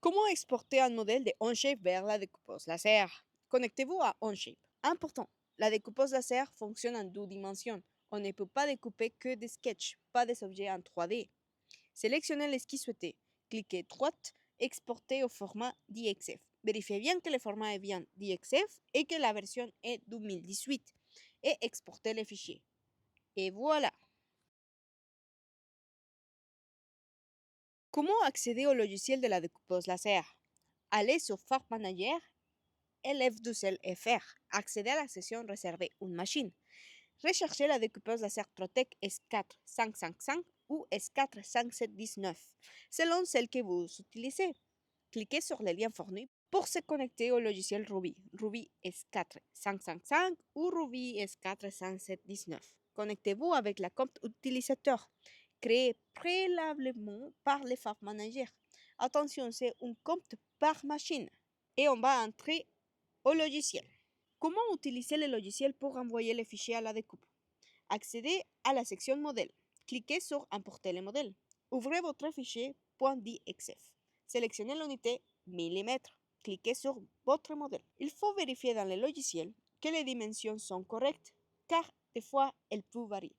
Comment exporter un modèle de Onshape vers la découpeuse laser? Connectez-vous à Onshape. Important, la découpeuse laser fonctionne en deux dimensions. On ne peut pas découper que des sketchs, pas des objets en 3D. Sélectionnez l'esquisse souhaité. Cliquez droite, exporter au format DXF. Vérifiez bien que le format est bien DXF et que la version est 2018 et exportez le fichier. Et voilà! Comment accéder au logiciel de la découpeuse laser? Allez sur File Manager LF12LFR. Accéder à la session réservée une machine. Recherchez la découpeuse laser Trotec S4555 ou S45719, selon celle que vous utilisez. Cliquez sur le lien fourni pour se connecter au logiciel Ruby, Ruby S4555 ou Ruby S45719. Connectez-vous avec la compte utilisateur, créée préalablement par le File Manager. Attention, c'est un compte par machine. Et on va entrer au logiciel. Comment utiliser le logiciel pour envoyer les fichiers à la découpe? Accédez à la section modèle. Cliquez sur Importer le modèle. Ouvrez votre fichier .dxf. Sélectionnez l'unité millimètres. Cliquez sur votre modèle. Il faut vérifier dans le logiciel que les dimensions sont correctes, car des fois elles peuvent varier.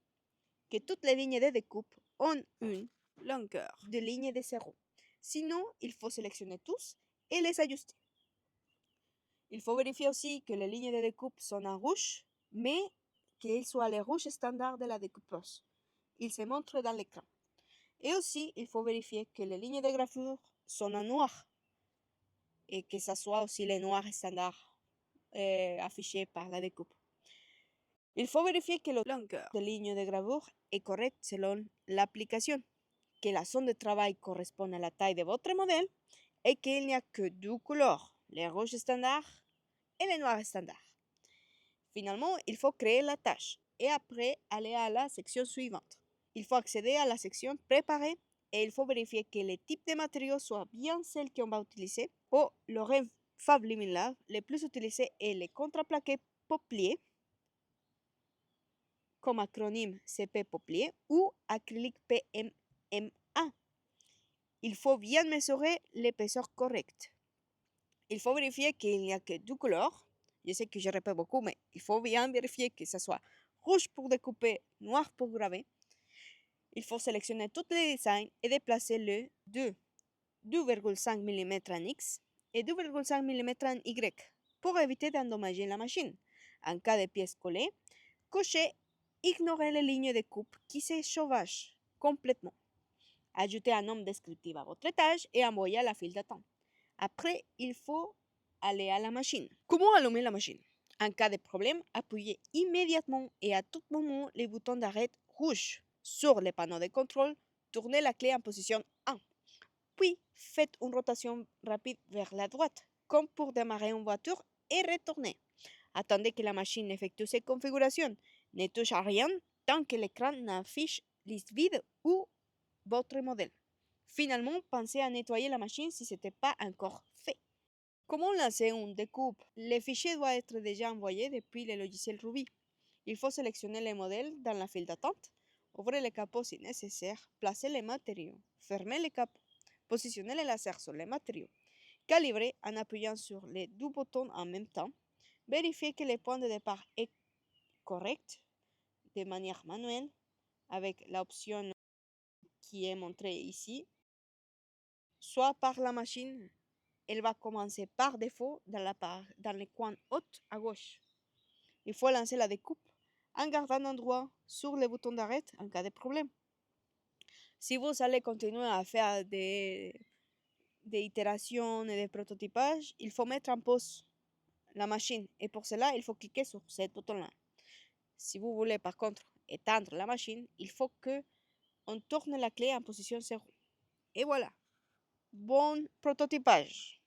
Que toutes les lignes de découpe ont une longueur de ligne de 0. Sinon, il faut sélectionner tous et les ajuster. Il faut vérifier aussi que les lignes de découpe sont en rouge, mais qu'elles soient les rouges standards de la découpeuse. Ils se montrent dans l'écran. Et aussi, il faut vérifier que les lignes de gravure sont en noir et que ce soit aussi les noirs standards affichés par la découpe. Il faut vérifier que la longueur de ligne de gravure est correcte selon l'application, que la zone de travail correspond à la taille de votre modèle et qu'il n'y a que deux couleurs, les rouges standards et les noirs standards. Finalement, il faut créer la tâche et après aller à la section suivante. Il faut accéder à la section Préparer et il faut vérifier que le type de matériaux soit bien celle qu'on va utiliser ou le Fab Limilar. Le plus utilisé est le contreplaqué Poplier, comme acronyme CP Poplier ou acrylique PMMA. Il faut bien mesurer l'épaisseur correcte. Il faut vérifier qu'il n'y a que deux couleurs. Je sais que je répète beaucoup, mais il faut bien vérifier que ce soit rouge pour découper, noir pour graver. Il faut sélectionner tous les designs et déplacer le de 2,5 mm en X et 2,5 mm en Y pour éviter d'endommager la machine. En cas de pièces collées, cochez ignorez les lignes de coupe qui se chevauchent complètement. Ajoutez un nom descriptif à votre tâche et envoyez à la file d'attente. Après, il faut aller à la machine. Comment allumer la machine? En cas de problème, appuyez immédiatement et à tout moment les boutons d'arrêt rouge. Sur le panneau de contrôle, tournez la clé en position 1. Puis, faites une rotation rapide vers la droite, comme pour démarrer une voiture et retourner. Attendez que la machine effectue ses configurations. Ne touchez à rien tant que l'écran n'affiche liste vide ou votre modèle. Finalement, pensez à nettoyer la machine si ce n'était pas encore fait. Comment lancer une découpe? Le fichier doit être déjà envoyé depuis le logiciel Ruby. Il faut sélectionner le modèle dans la file d'attente, ouvrez le capot si nécessaire, placez les matériaux, fermez le capot, positionnez le laser sur les matériaux, calibrez en appuyant sur les deux boutons en même temps, vérifiez que le point de départ est correct de manière manuelle avec l'option qui est montrée ici, soit par la machine. Elle va commencer par défaut dans le coin haut à gauche. Il faut lancer la découpe en gardant un doigt sur le bouton d'arrêt en cas de problème. Si vous allez continuer à faire des itérations et des prototypages, il faut mettre en pause la machine et pour cela, il faut cliquer sur ce bouton-là. Si vous voulez par contre éteindre la machine, il faut que on tourne la clé en position 0. Et voilà, bon prototypage.